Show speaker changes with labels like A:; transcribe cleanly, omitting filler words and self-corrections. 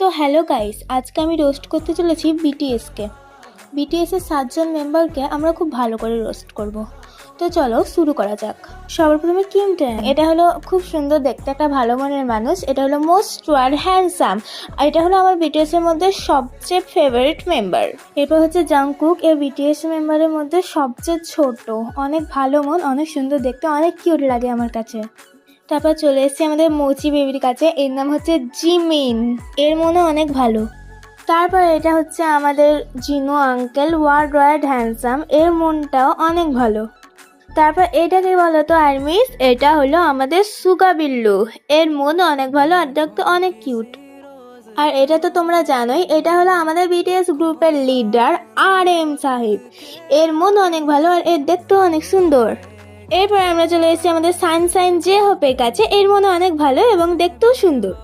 A: তো hello guys, আজকে আমি রোস্ট করতে চলেছি বিটিএসকে। বিটিএসের 7জন মেম্বারকে আমরা খুব ভালো করে রোস্ট করব। তো চলো শুরু করা যাক। সবার প্রথমে কিম ট্যান, এটা হলো খুব সুন্দর দেখতে, একটা ভালো মনের মানুষ। এটা হলো মোস্ট আর হ্যান্ডসাম, আর এটা হলো আমার বিটিএস এর মধ্যে সবচেয়ে ফেভারিট মেম্বার। এরপর হচ্ছে জাংকুক, এর বিটিএস মেম্বারের মধ্যে সবচেয়ে ছোট, অনেক ভালো মন, অনেক সুন্দর দেখতে, অনেক কিউট লাগে আমার কাছে। তারপর চলে এসেছি আমাদের মোচি বেবির কাছে, এর নাম হচ্ছে জিমিন, এর মনে অনেক ভালো। তারপর এটা হচ্ছে আমাদের জিনো আঙ্কেল, ওয়ার্ড ওয়ার্ড হ্যান্ডসাম, এর মনটাও অনেক ভালো। তারপর এটাকে বলো তো আর্মিস, এটা হলো আমাদের সুগা বিল্লু, এর মন অনেক ভালো আর দেখতে অনেক কিউট। আর এটা তো তোমরা জানোই, এটা হলো আমাদের বিটিএস গ্রুপের লিডার আর এম সাহিব, এর মন অনেক ভালো আর এর দেখতেও অনেক সুন্দর। এরপর আমরা চলে এসেছি আমাদের সানশাইন জে হোপের কাছে, এর মনে অনেক ভালো এবং দেখতেও সুন্দর।